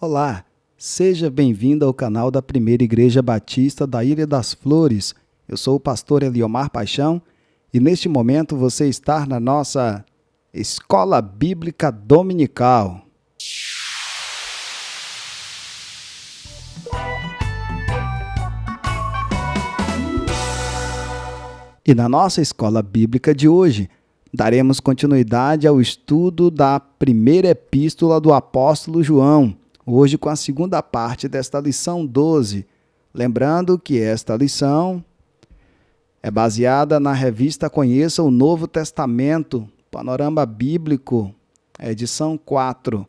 Olá, seja bem-vindo ao canal da Primeira Igreja Batista da Ilha das Flores. Eu sou o pastor Eliomar Paixão e neste momento você está na nossa Escola Bíblica Dominical. E na nossa Escola Bíblica de hoje, daremos continuidade ao estudo da primeira epístola do apóstolo João, hoje com a segunda parte desta lição 12. Lembrando que esta lição é baseada na revista Conheça o Novo Testamento, Panorama Bíblico, edição 4,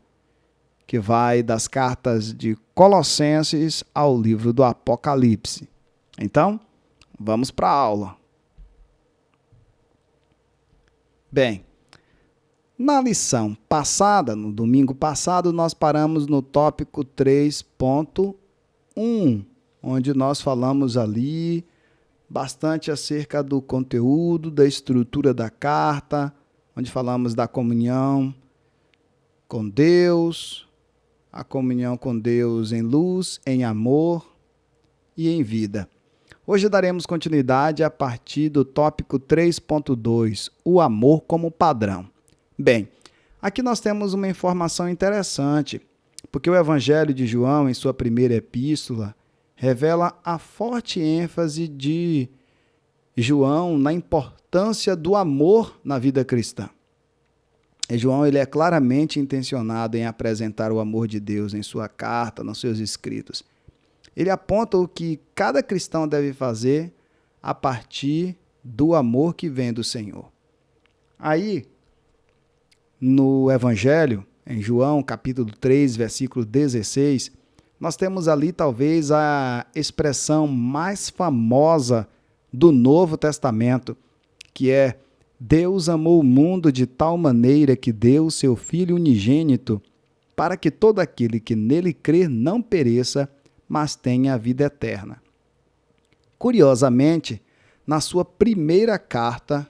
que vai das cartas de Colossenses ao livro do Apocalipse. Então, vamos para a aula. Bem, na lição passada, no domingo passado, nós paramos no tópico 3.1, onde nós falamos ali bastante acerca do conteúdo, da estrutura da carta, onde falamos da comunhão com Deus, a comunhão com Deus em luz, em amor e em vida. Hoje daremos continuidade a partir do tópico 3.2, o amor como padrão. Bem, aqui nós temos uma informação interessante, porque o Evangelho de João, em sua primeira epístola, revela a forte ênfase de João na importância do amor na vida cristã. E João ele é claramente intencionado em apresentar o amor de Deus em sua carta, nos seus escritos. Ele aponta o que cada cristão deve fazer a partir do amor que vem do Senhor. Aí, no Evangelho, em João, capítulo 3, versículo 16, nós temos ali talvez a expressão mais famosa do Novo Testamento, que é: Deus amou o mundo de tal maneira que deu o seu Filho unigênito, para que todo aquele que nele crer não pereça, mas tenha a vida eterna. Curiosamente, na sua primeira carta,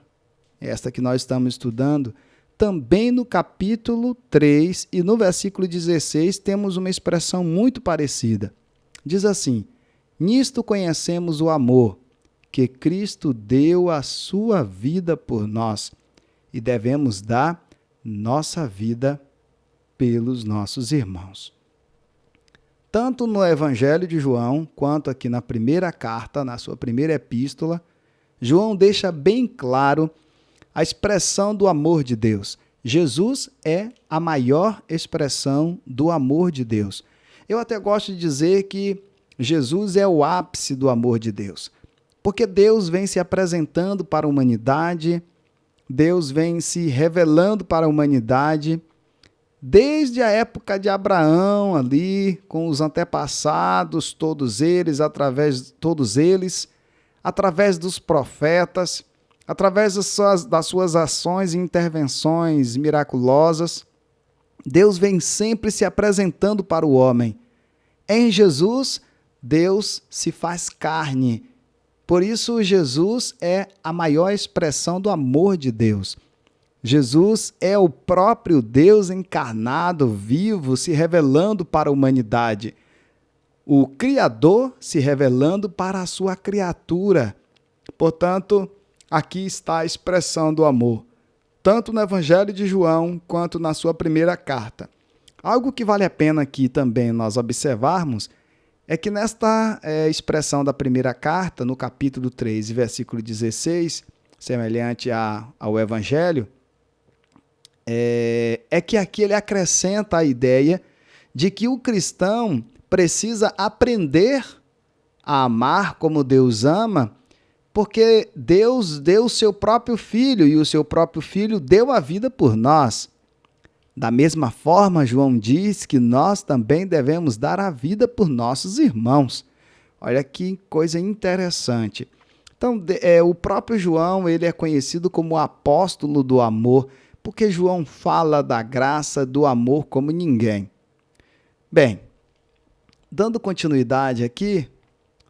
esta que nós estamos estudando, também no capítulo 3 e no versículo 16, temos uma expressão muito parecida. Diz assim: nisto conhecemos o amor, que Cristo deu a sua vida por nós, e devemos dar nossa vida pelos nossos irmãos. Tanto no Evangelho de João, quanto aqui na primeira carta, na sua primeira epístola, João deixa bem claro a expressão do amor de Deus. Jesus é a maior expressão do amor de Deus. Eu até gosto de dizer que Jesus é o ápice do amor de Deus, porque Deus vem se apresentando para a humanidade, Deus vem se revelando para a humanidade, desde a época de Abraão ali, com os antepassados, todos eles, através dos profetas, através das suas ações e intervenções miraculosas, Deus vem sempre se apresentando para o homem. Em Jesus, Deus se faz carne. Por isso, Jesus é a maior expressão do amor de Deus. Jesus é o próprio Deus encarnado, vivo, se revelando para a humanidade. O Criador se revelando para a sua criatura. Portanto, aqui está a expressão do amor, tanto no Evangelho de João quanto na sua primeira carta. Algo que vale a pena aqui também nós observarmos é que nesta expressão da primeira carta, no capítulo 3, versículo 16, semelhante ao Evangelho, é que aqui ele acrescenta a ideia de que o cristão precisa aprender a amar como Deus ama, porque Deus deu o seu próprio Filho e o seu próprio Filho deu a vida por nós. Da mesma forma, João diz que nós também devemos dar a vida por nossos irmãos. Olha que coisa interessante. Então, o próprio João ele é conhecido como o apóstolo do amor, porque João fala da graça, do amor como ninguém. Bem, dando continuidade aqui,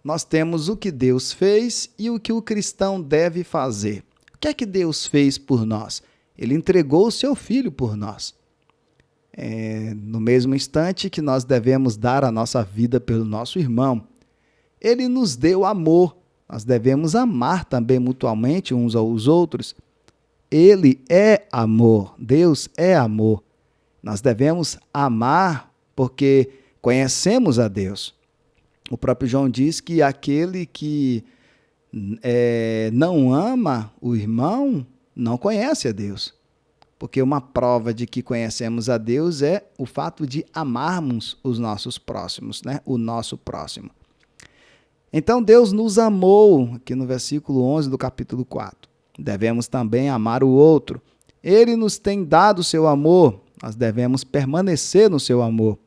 nós temos o que Deus fez e o que o cristão deve fazer. O que é que Deus fez por nós? Ele entregou o seu Filho por nós. no mesmo instante que nós devemos dar a nossa vida pelo nosso irmão. Ele nos deu amor, nós devemos amar também mutuamente uns aos outros. Ele é amor, Deus é amor. Nós devemos amar porque conhecemos a Deus. O próprio João diz que aquele que não ama o irmão não conhece a Deus. Porque uma prova de que conhecemos a Deus é o fato de amarmos os nossos próximos, né? O nosso próximo. Então Deus nos amou, aqui no versículo 11 do capítulo 4. Devemos também amar o outro. Ele nos tem dado o seu amor, nós devemos permanecer no seu amor.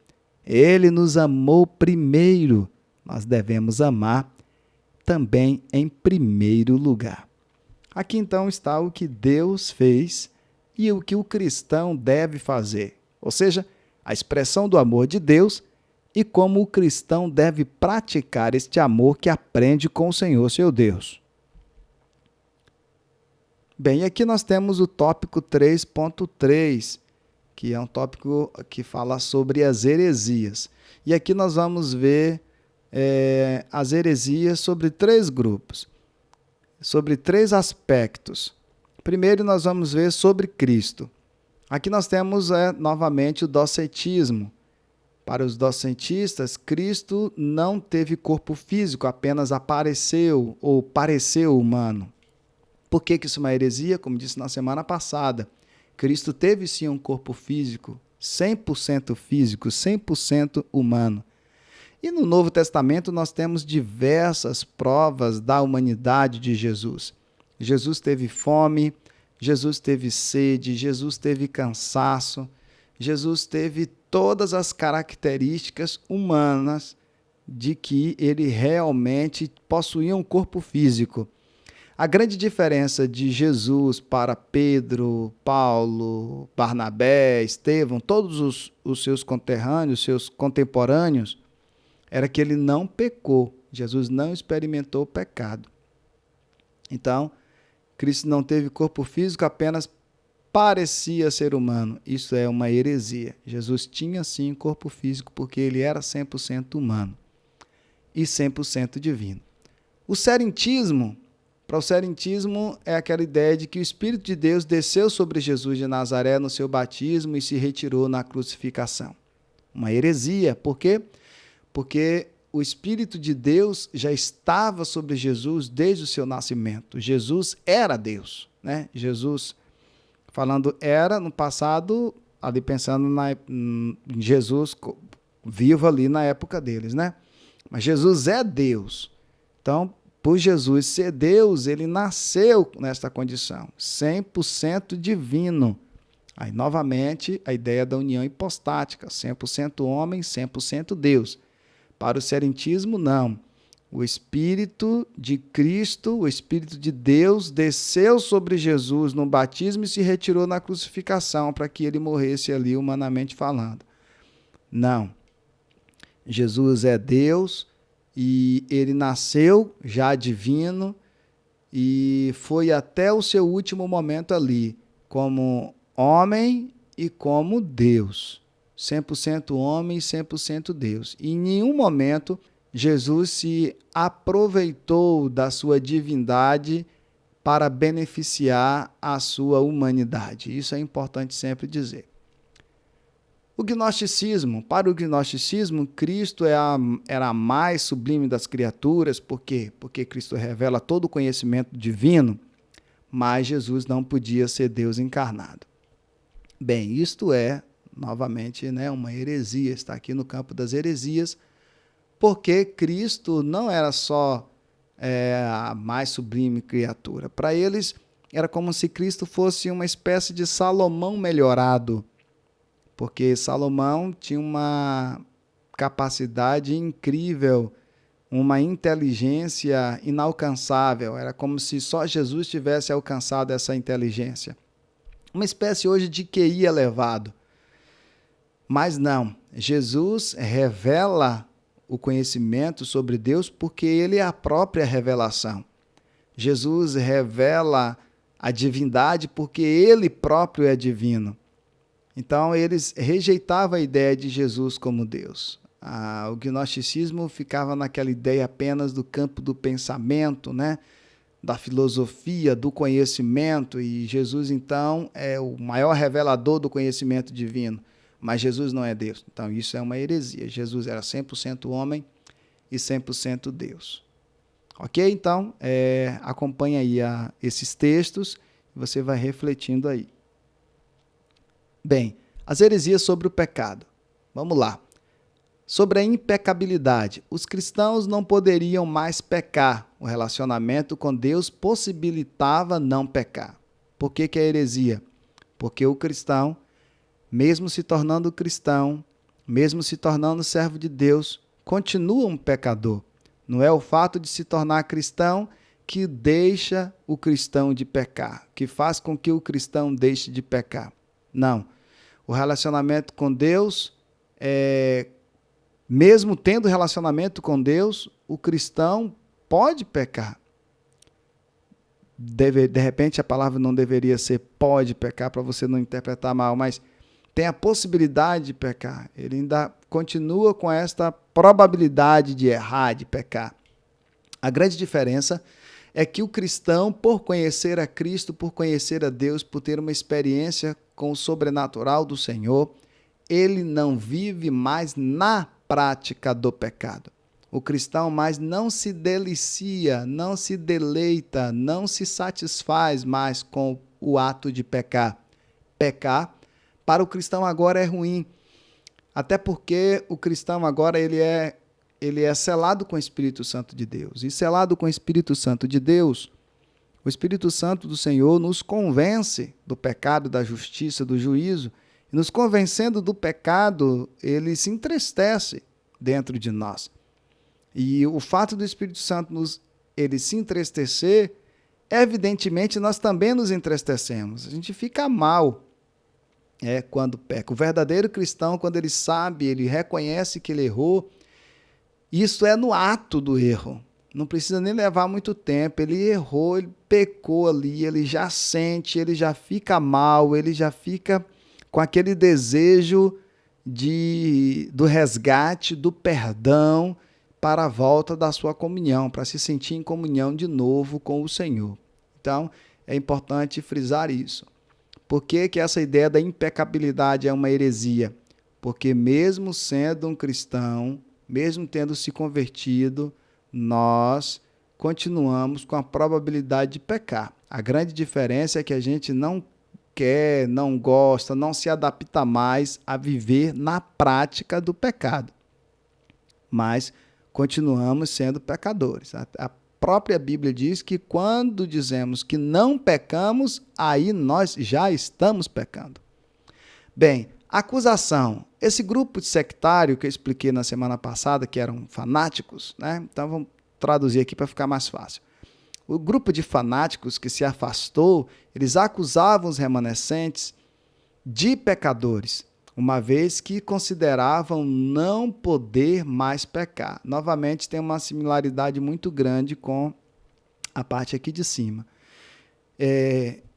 Ele nos amou primeiro, nós devemos amar também em primeiro lugar. Aqui então está o que Deus fez e o que o cristão deve fazer, ou seja, a expressão do amor de Deus e como o cristão deve praticar este amor que aprende com o Senhor, seu Deus. Bem, aqui nós temos o tópico 3.3, que é um tópico que fala sobre as heresias. E aqui nós vamos ver as heresias sobre 3 grupos, sobre 3 aspectos. Primeiro nós vamos ver sobre Cristo. Aqui nós temos novamente o docetismo. Para os docetistas, Cristo não teve corpo físico, apenas apareceu ou pareceu humano. Por que isso é uma heresia? Como disse na semana passada, Cristo teve sim um corpo físico, 100% físico, 100% humano. E no Novo Testamento nós temos diversas provas da humanidade de Jesus. Jesus teve fome, Jesus teve sede, Jesus teve cansaço, Jesus teve todas as características humanas de que ele realmente possuía um corpo físico. A grande diferença de Jesus para Pedro, Paulo, Barnabé, Estevão, todos os seus conterrâneos, seus contemporâneos, era que ele não pecou. Jesus não experimentou o pecado. Então, Cristo não teve corpo físico, apenas parecia ser humano. Isso é uma heresia. Jesus tinha sim corpo físico porque ele era 100% humano e 100% divino. O serentismo, para o serentismo é aquela ideia de que o Espírito de Deus desceu sobre Jesus de Nazaré no seu batismo e se retirou na crucificação. Uma heresia. Por quê? Porque o Espírito de Deus já estava sobre Jesus desde o seu nascimento. Jesus era Deus, né? Jesus, falando era no passado, ali pensando em Jesus vivo ali na época deles, né? Mas Jesus é Deus. Então, por Jesus ser Deus, ele nasceu nesta condição, 100% divino. Aí, novamente, a ideia da união hipostática, 100% homem, 100% Deus. Para o serentismo, não. O Espírito de Cristo, o Espírito de Deus, desceu sobre Jesus no batismo e se retirou na crucificação para que ele morresse ali, humanamente falando. Não. Jesus é Deus e ele nasceu já divino e foi até o seu último momento ali, como homem e como Deus. 100% homem e 100% Deus. E em nenhum momento Jesus se aproveitou da sua divindade para beneficiar a sua humanidade. Isso é importante sempre dizer. O gnosticismo. Para o gnosticismo, Cristo era a mais sublime das criaturas. Por quê? Porque Cristo revela todo o conhecimento divino, mas Jesus não podia ser Deus encarnado. Bem, isto é novamente, né, uma heresia, está aqui no campo das heresias, porque Cristo não era só a mais sublime criatura. Para eles, era como se Cristo fosse uma espécie de Salomão melhorado, porque Salomão tinha uma capacidade incrível, uma inteligência inalcançável. Era como se só Jesus tivesse alcançado essa inteligência. Uma espécie hoje de QI elevado. Mas não, Jesus revela o conhecimento sobre Deus porque ele é a própria revelação. Jesus revela a divindade porque ele próprio é divino. Então, eles rejeitavam a ideia de Jesus como Deus. O gnosticismo ficava naquela ideia apenas do campo do pensamento, né? Da filosofia, do conhecimento, e Jesus, então, é o maior revelador do conhecimento divino, mas Jesus não é Deus. Então, isso é uma heresia. Jesus era 100% homem e 100% Deus. Ok? Então, acompanha aí esses textos, você vai refletindo aí. Bem, as heresias sobre o pecado. Vamos lá. Sobre a impecabilidade. Os cristãos não poderiam mais pecar. O relacionamento com Deus possibilitava não pecar. Por que é heresia? Porque o cristão, mesmo se tornando cristão, mesmo se tornando servo de Deus, continua um pecador. Não é o fato de se tornar cristão que deixa o cristão de pecar, que faz com que o cristão deixe de pecar. Não. O relacionamento com Deus, mesmo tendo relacionamento com Deus, o cristão pode pecar. De repente a palavra não deveria ser pode pecar, para você não interpretar mal, mas tem a possibilidade de pecar. Ele ainda continua com esta probabilidade de errar, de pecar. A grande diferença é que o cristão, por conhecer a Cristo, por conhecer a Deus, por ter uma experiência com o sobrenatural do Senhor, ele não vive mais na prática do pecado. O cristão mais não se delicia, não se deleita, não se satisfaz mais com o ato de pecar. Pecar, para o cristão agora é ruim, até porque o cristão agora ele é selado com o Espírito Santo de Deus. E selado com o Espírito Santo de Deus, o Espírito Santo do Senhor nos convence do pecado, da justiça, do juízo. E nos convencendo do pecado, ele se entristece dentro de nós. E o fato do Espírito Santo ele se entristecer, evidentemente nós também nos entristecemos. A gente fica mal quando peca. O verdadeiro cristão, quando ele sabe, ele reconhece que ele errou, isso é no ato do erro. Não precisa nem levar muito tempo. Ele errou, ele pecou ali, ele já sente, ele já fica mal, ele já fica com aquele desejo do resgate, do perdão, para a volta da sua comunhão, para se sentir em comunhão de novo com o Senhor. Então, é importante frisar isso. Por que essa ideia da impecabilidade é uma heresia? Porque mesmo sendo um cristão, mesmo tendo se convertido, nós continuamos com a probabilidade de pecar. A grande diferença é que a gente não quer, não gosta, não se adapta mais a viver na prática do pecado. Mas continuamos sendo pecadores. A própria Bíblia diz que quando dizemos que não pecamos, aí nós já estamos pecando. Bem, acusação. Esse grupo sectário que eu expliquei na semana passada, que eram fanáticos, né? Então vamos traduzir aqui para ficar mais fácil. O grupo de fanáticos que se afastou, eles acusavam os remanescentes de pecadores, uma vez que consideravam não poder mais pecar. Novamente, tem uma similaridade muito grande com a parte aqui de cima.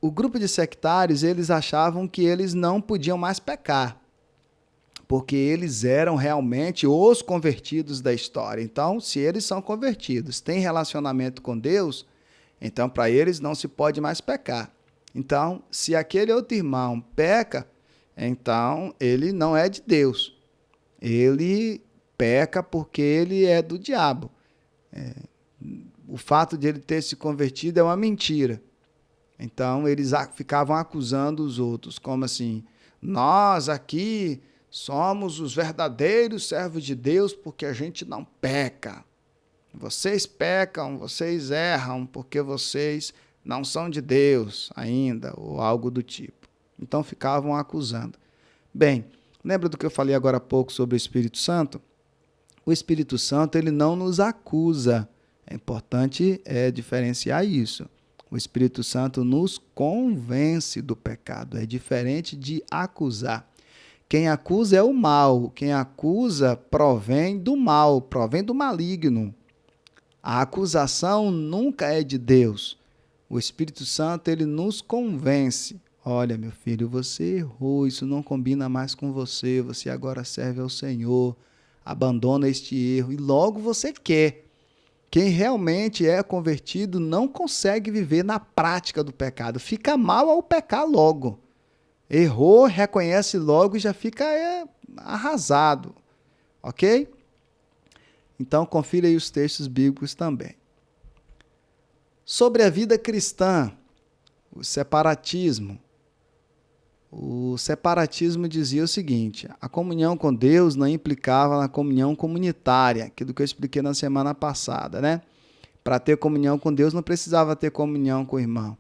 O grupo de sectários, eles achavam que eles não podiam mais pecar, porque eles eram realmente os convertidos da história. Então, se eles são convertidos, têm relacionamento com Deus, então para eles não se pode mais pecar. Então, se aquele outro irmão peca, então ele não é de Deus. Ele peca porque ele é do diabo. O fato de ele ter se convertido é uma mentira. Então, eles ficavam acusando os outros, como assim, nós aqui somos os verdadeiros servos de Deus porque a gente não peca. Vocês pecam, vocês erram porque vocês não são de Deus ainda, ou algo do tipo. Então, ficavam acusando. Bem, lembra do que eu falei agora há pouco sobre o Espírito Santo? O Espírito Santo, ele não nos acusa. É importante diferenciar isso. O Espírito Santo nos convence do pecado. É diferente de acusar. Quem acusa é o mal. Quem acusa provém do mal, provém do maligno. A acusação nunca é de Deus. O Espírito Santo, ele nos convence. Olha, meu filho, você errou, isso não combina mais com você, você agora serve ao Senhor, abandona este erro, e logo você quer. Quem realmente é convertido não consegue viver na prática do pecado, fica mal ao pecar logo. Errou, reconhece logo e já fica arrasado, ok? Então confira aí os textos bíblicos também. Sobre a vida cristã, o separatismo. O separatismo dizia o seguinte: a comunhão com Deus não implicava na comunhão comunitária, aquilo que eu expliquei na semana passada, né? Para ter comunhão com Deus não precisava ter comunhão com o irmão.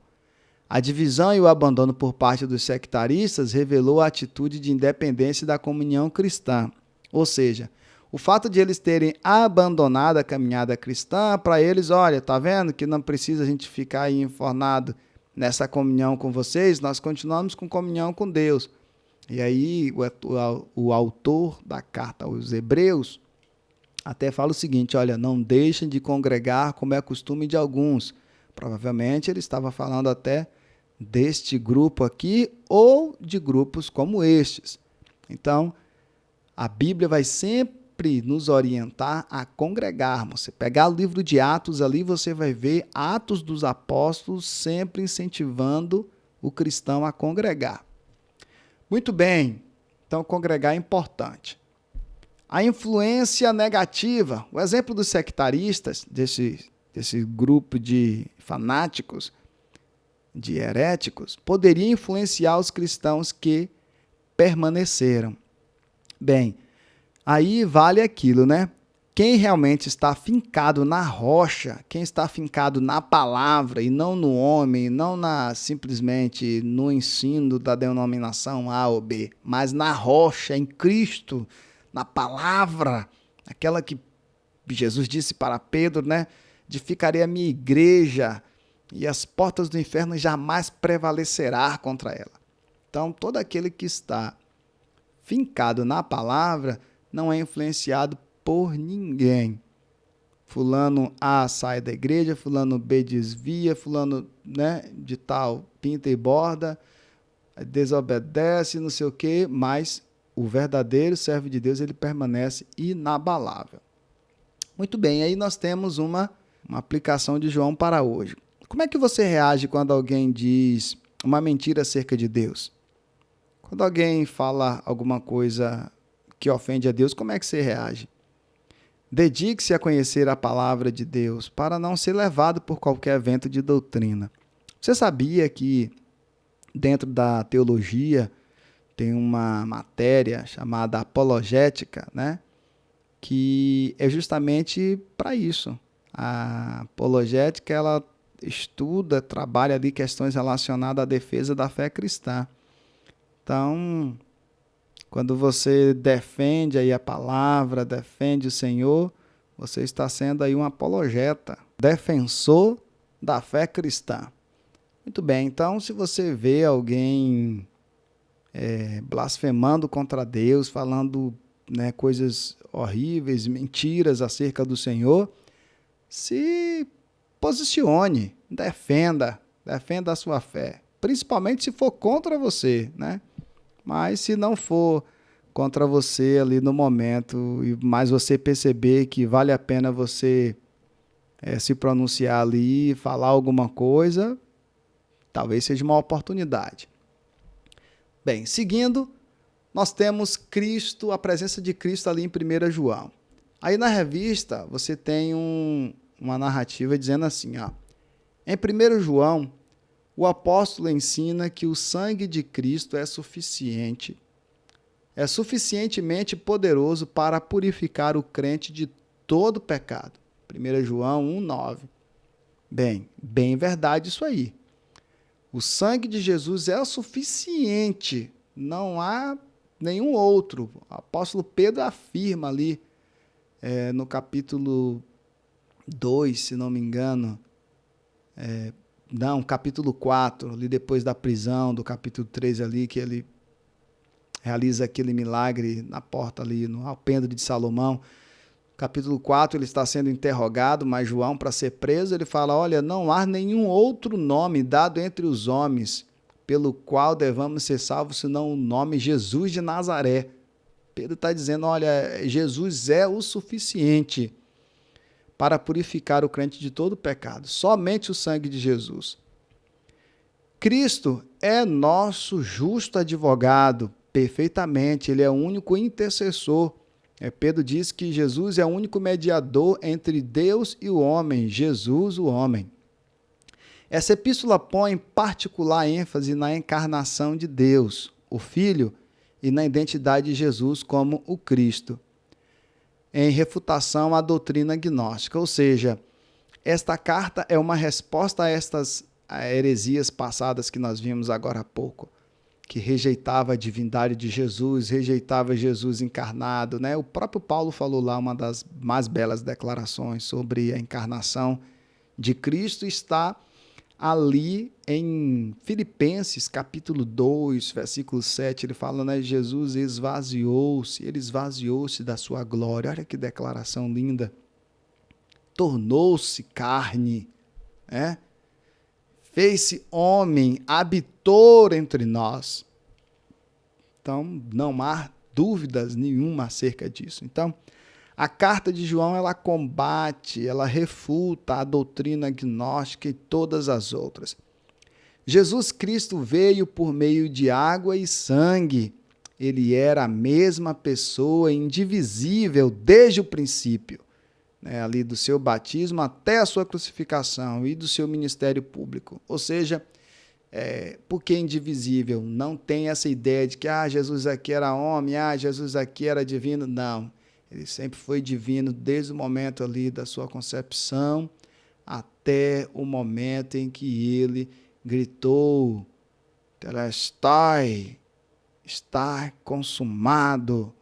A divisão e o abandono por parte dos sectaristas revelou a atitude de independência da comunhão cristã. Ou seja, o fato de eles terem abandonado a caminhada cristã, para eles, olha, tá vendo que não precisa a gente ficar aí enfornado nessa comunhão com vocês, nós continuamos com comunhão com Deus. E aí o autor da carta aos Hebreus até fala o seguinte, olha, não deixem de congregar como é costume de alguns. Provavelmente ele estava falando até deste grupo aqui ou de grupos como estes. Então, a Bíblia vai sempre nos orientar a congregarmos. Você pegar o livro de Atos ali, você vai ver Atos dos Apóstolos sempre incentivando o cristão a congregar. Muito bem, então congregar é importante. A influência negativa, o exemplo dos sectaristas, desse grupo de fanáticos, de heréticos, poderia influenciar os cristãos que permaneceram. Bem, aí vale aquilo, né? Quem realmente está fincado na rocha, quem está fincado na palavra e não no homem, não simplesmente no ensino da denominação A ou B, mas na rocha, em Cristo, na palavra, aquela que Jesus disse para Pedro, né? Edificarei a minha igreja e as portas do inferno jamais prevalecerá contra ela. Então, todo aquele que está fincado na palavra não é influenciado por ninguém. Fulano A sai da igreja, fulano B desvia, fulano, né, de tal pinta e borda, desobedece, não sei o quê, mas o verdadeiro servo de Deus, ele permanece inabalável. Muito bem, aí nós temos uma aplicação de João para hoje. Como é que você reage quando alguém diz uma mentira acerca de Deus? Quando alguém fala alguma coisa que ofende a Deus, como é que você reage? Dedique-se a conhecer a palavra de Deus para não ser levado por qualquer vento de doutrina. Você sabia que dentro da teologia tem uma matéria chamada apologética, né? Que é justamente para isso. A apologética, ela estuda, trabalha ali questões relacionadas à defesa da fé cristã. Então, quando você defende aí a palavra, defende o Senhor, você está sendo aí um apologeta, defensor da fé cristã. Muito bem, então se você vê alguém blasfemando contra Deus, falando, né, coisas horríveis, mentiras acerca do Senhor, se posicione, defenda a sua fé, principalmente se for contra você, né? Mas se não for contra você ali no momento, mas você perceber que vale a pena você se pronunciar ali, falar alguma coisa, talvez seja uma oportunidade. Bem, seguindo, nós temos Cristo, a presença de Cristo ali em 1 João. Aí na revista você tem uma narrativa dizendo assim, ó, em 1 João, o apóstolo ensina que o sangue de Cristo é suficientemente poderoso para purificar o crente de todo pecado. 1 João 1,9. Bem verdade isso aí. O sangue de Jesus é o suficiente, não há nenhum outro. O apóstolo Pedro afirma ali, no capítulo 2, se não me engano, capítulo 4, ali depois da prisão, do capítulo 3 ali, que ele realiza aquele milagre na porta ali, no alpendre de Salomão. Capítulo 4, ele está sendo interrogado, mas João, para ser preso, ele fala, olha, não há nenhum outro nome dado entre os homens pelo qual devamos ser salvos, senão o nome Jesus de Nazaré. Pedro está dizendo, olha, Jesus é o suficiente para purificar o crente de todo pecado. Somente o sangue de Jesus. Cristo é nosso justo advogado, perfeitamente. Ele é o único intercessor. Pedro diz que Jesus é o único mediador entre Deus e o homem, Jesus o homem. Essa epístola põe particular ênfase na encarnação de Deus, o Filho, e na identidade de Jesus como o Cristo, em refutação à doutrina gnóstica. Ou seja, esta carta é uma resposta a estas heresias passadas que nós vimos agora há pouco, que rejeitava a divindade de Jesus, rejeitava Jesus encarnado, né? O próprio Paulo falou lá uma das mais belas declarações sobre a encarnação de Cristo, está ali em Filipenses, capítulo 2, versículo 7, ele fala, né, Jesus esvaziou-se, ele esvaziou-se da sua glória. Olha que declaração linda. Tornou-se carne, né? Fez-se homem, habitou entre nós. Então, não há dúvidas nenhuma acerca disso. Então, a carta de João, ela combate, ela refuta a doutrina gnóstica e todas as outras. Jesus Cristo veio por meio de água e sangue. Ele era a mesma pessoa, indivisível desde o princípio, né, ali do seu batismo até a sua crucificação e do seu ministério público. Ou seja, por que indivisível? Não tem essa ideia de que Jesus aqui era homem, Jesus aqui era divino. Não. Ele sempre foi divino desde o momento ali da sua concepção até o momento em que ele gritou, Telestai, está consumado.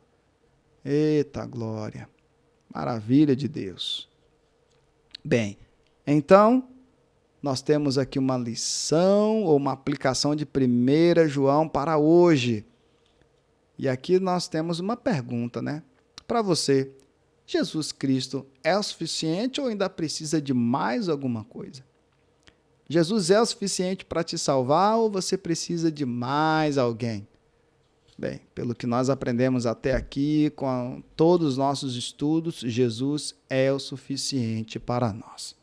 Eita glória, maravilha de Deus. Bem, então, nós temos aqui uma lição ou uma aplicação de 1 João para hoje. E aqui nós temos uma pergunta, né? Para você, Jesus Cristo é o suficiente ou ainda precisa de mais alguma coisa? Jesus é o suficiente para te salvar ou você precisa de mais alguém? Bem, pelo que nós aprendemos até aqui, com todos os nossos estudos, Jesus é o suficiente para nós.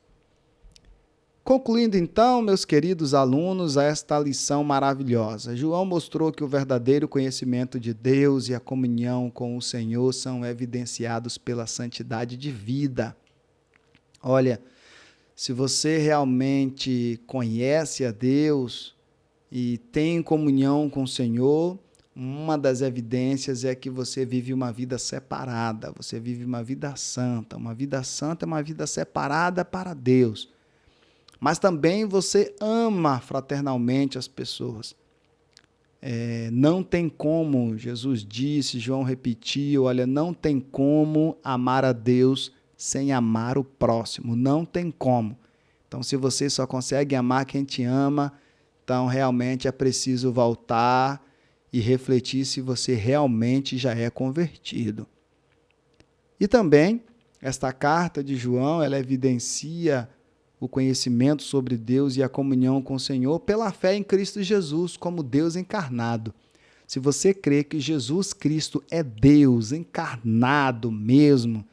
Concluindo então, meus queridos alunos, esta lição maravilhosa, João mostrou que o verdadeiro conhecimento de Deus e a comunhão com o Senhor são evidenciados pela santidade de vida. Olha, se você realmente conhece a Deus e tem comunhão com o Senhor, uma das evidências é que você vive uma vida separada, você vive uma vida santa. Uma vida santa é uma vida separada para Deus. Mas também você ama fraternalmente as pessoas. Não tem como, Jesus disse, João repetiu, olha, não tem como amar a Deus sem amar o próximo, não tem como. Então, se você só consegue amar quem te ama, então realmente é preciso voltar e refletir se você realmente já é convertido. E também, esta carta de João, ela evidencia o conhecimento sobre Deus e a comunhão com o Senhor pela fé em Cristo Jesus como Deus encarnado. Se você crê que Jesus Cristo é Deus encarnado mesmo,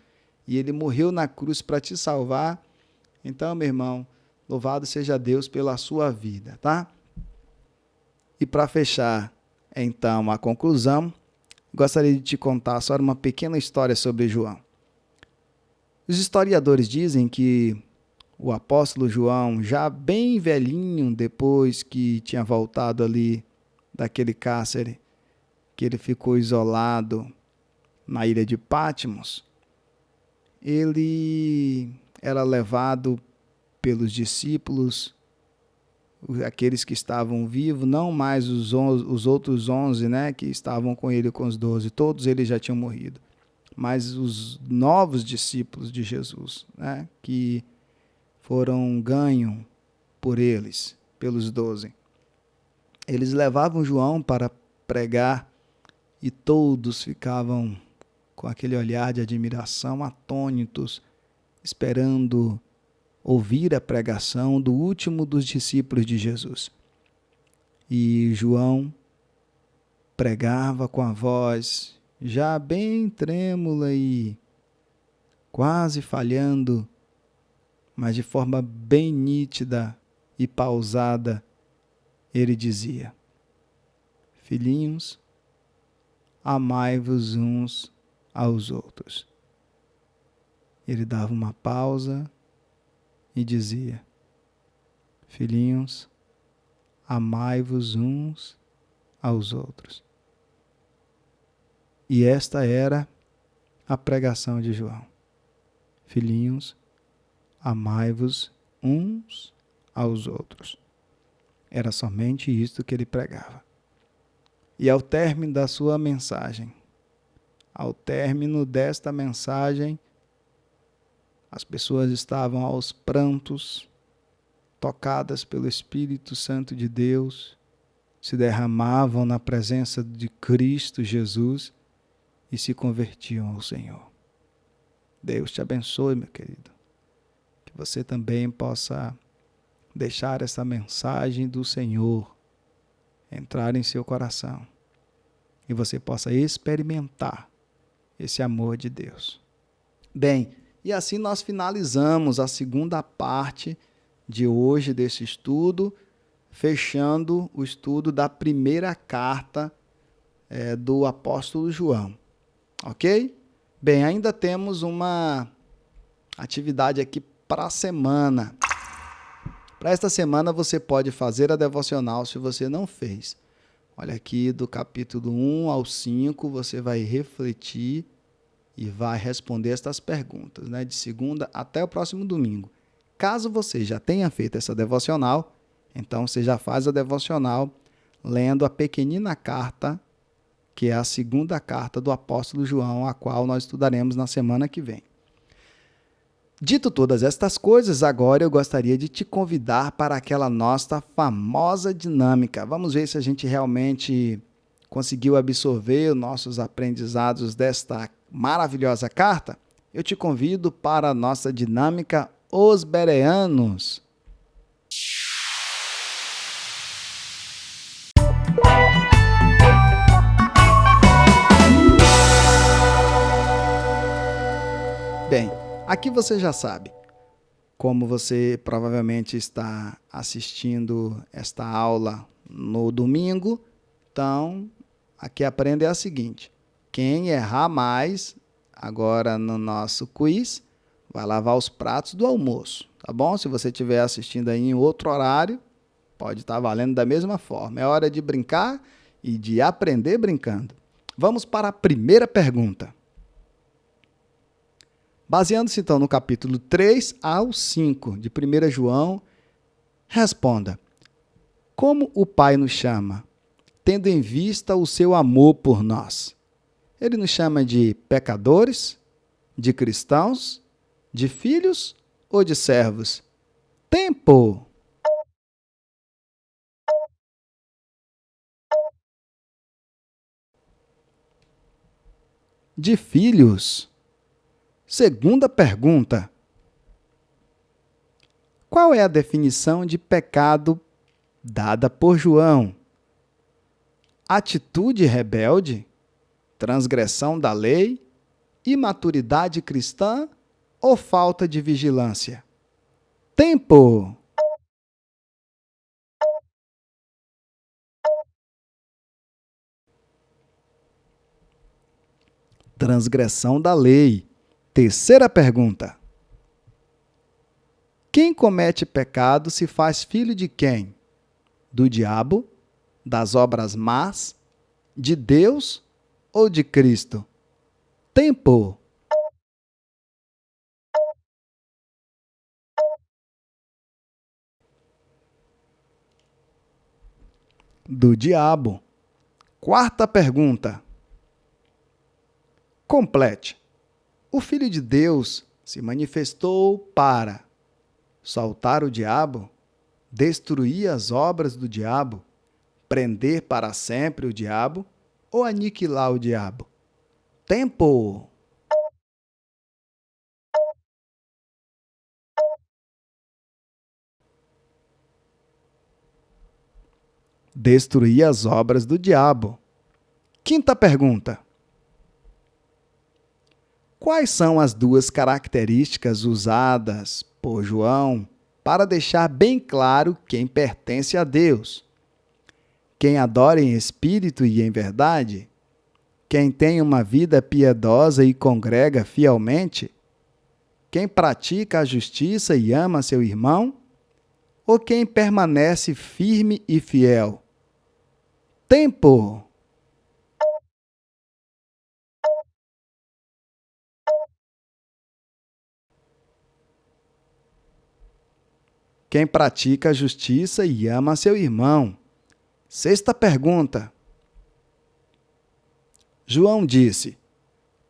e Ele morreu na cruz para te salvar, então, meu irmão, louvado seja Deus pela sua vida, tá? E para fechar, então, a conclusão, gostaria de te contar só uma pequena história sobre João. Os historiadores dizem que o apóstolo João, já bem velhinho, depois que tinha voltado ali daquele cárcere, que ele ficou isolado na ilha de Patmos, ele era levado pelos discípulos, aqueles que estavam vivos, não mais os outros 11, né, que estavam com ele, com os 12, todos eles já tinham morrido, mas os novos discípulos de Jesus, né, que foram ganhos por eles, pelos 12. Eles levavam João para pregar e todos ficavam com aquele olhar de admiração, atônitos, esperando ouvir a pregação do último dos discípulos de Jesus. E João pregava com a voz já bem trêmula e quase falhando, mas de forma bem nítida e pausada, ele dizia: Filhinhos, amai-vos uns aos outros. Ele dava uma pausa e dizia: Filhinhos, amai-vos uns aos outros. E esta era a pregação de João. Filhinhos, amai-vos uns aos outros. Era somente isto que ele pregava. E ao término da sua mensagem, ao término desta mensagem, as pessoas estavam aos prantos, tocadas pelo Espírito Santo de Deus, se derramavam na presença de Cristo Jesus e se convertiam ao Senhor. Deus te abençoe, meu querido. Que você também possa deixar essa mensagem do Senhor entrar em seu coração e você possa experimentar esse amor de Deus. Bem, e assim nós finalizamos a segunda parte de hoje desse estudo, fechando o estudo da primeira carta do apóstolo João. Ok? Bem, ainda temos uma atividade aqui para a semana. Para esta semana você pode fazer a devocional se você não fez. Olha aqui do capítulo 1 ao 5, você vai refletir e vai responder estas perguntas, né? De segunda até o próximo domingo. Caso você já tenha feito essa devocional, então você já faz a devocional lendo a pequenina carta, que é a segunda carta do apóstolo João, a qual nós estudaremos na semana que vem. Dito todas estas coisas, agora eu gostaria de te convidar para aquela nossa famosa dinâmica. Vamos ver se a gente realmente conseguiu absorver os nossos aprendizados desta maravilhosa carta? Eu te convido para a nossa dinâmica Os Bereanos. Bem, aqui você já sabe, como você provavelmente está assistindo esta aula no domingo, então aqui aprende é a seguinte: quem errar mais agora no nosso quiz vai lavar os pratos do almoço, tá bom? Se você estiver assistindo aí em outro horário, pode estar valendo da mesma forma. É hora de brincar e de aprender brincando. Vamos para a primeira pergunta. Baseando-se então no capítulo 3 ao 5 de 1 João, responda: como o Pai nos chama, tendo em vista o seu amor por nós? Ele nos chama de pecadores, de cristãos, de filhos ou de servos? Tempo! De filhos. Segunda pergunta. Qual é a definição de pecado dada por João? Atitude rebelde? Transgressão da lei? Imaturidade cristã ou falta de vigilância? Tempo! Transgressão da lei. Terceira pergunta. Quem comete pecado se faz filho de quem? Do diabo? Das obras más? De Deus ou de Cristo? Tempo! Do diabo. Quarta pergunta. Complete. O Filho de Deus se manifestou para soltar o diabo, destruir as obras do diabo, prender para sempre o diabo ou aniquilar o diabo? Tempo! destruir as obras do diabo. Quinta pergunta. Quais são as duas características usadas por João para deixar bem claro quem pertence a Deus? Quem adora em espírito e em verdade? Quem tem uma vida piedosa e congrega fielmente? Quem pratica a justiça e ama seu irmão? Ou quem permanece firme e fiel? Tempo! Quem pratica a justiça e ama seu irmão. Sexta pergunta. João disse: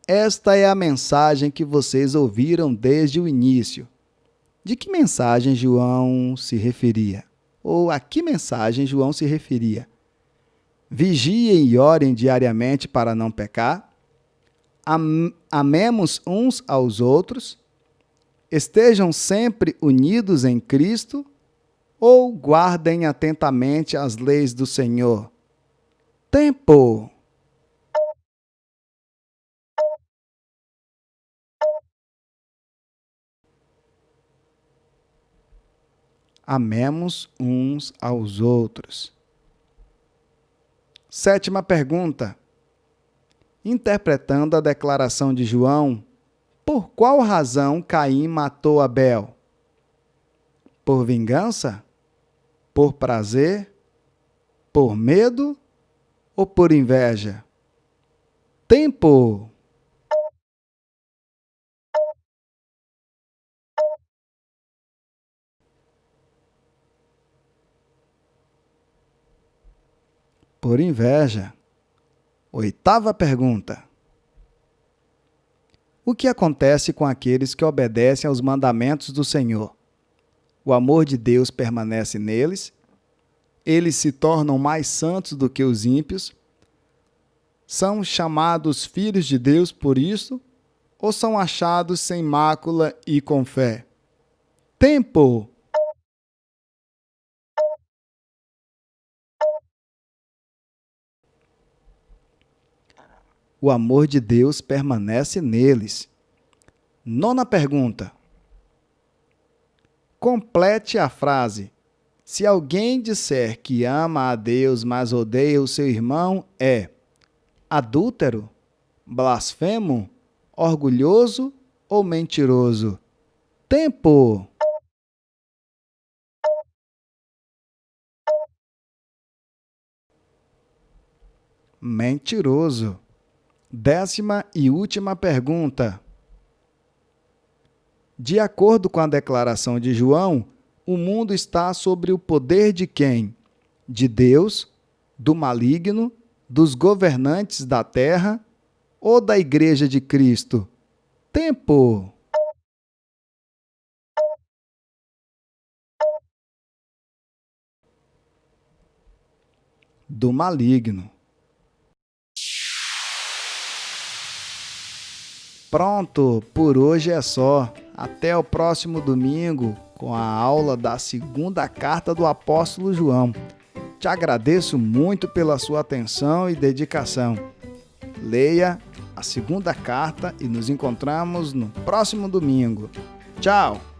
Esta é a mensagem que vocês ouviram desde o início. De que mensagem João se referia? Ou a que mensagem João se referia? Vigiem e orem diariamente para não pecar. Amemos uns aos outros. Estejam sempre unidos em Cristo. Ou guardem atentamente as leis do Senhor. Tempo! Amemos uns aos outros. Sétima pergunta. Interpretando a declaração de João, por qual razão Caim matou Abel? Por vingança? Por prazer? Por medo? Ou por inveja? Tempo! Por inveja. Oitava pergunta. O que acontece com aqueles que obedecem aos mandamentos do Senhor? O amor de Deus permanece neles? Eles se tornam mais santos do que os ímpios? São chamados filhos de Deus por isso? Ou são achados sem mácula e com fé? Tempo! O amor de Deus permanece neles. Nona pergunta. Complete a frase. Se alguém disser que ama a Deus, mas odeia o seu irmão, é adúltero, blasfemo, orgulhoso ou mentiroso? Tempo! Mentiroso. Décima e última pergunta. De acordo com a declaração de João, o mundo está sob o poder de quem? De Deus, do maligno, dos governantes da terra ou da Igreja de Cristo? Tempo! Do maligno. Pronto, por hoje é só. Até o próximo domingo com a aula da segunda carta do apóstolo João. Te agradeço muito pela sua atenção e dedicação. Leia a segunda carta e nos encontramos no próximo domingo. Tchau!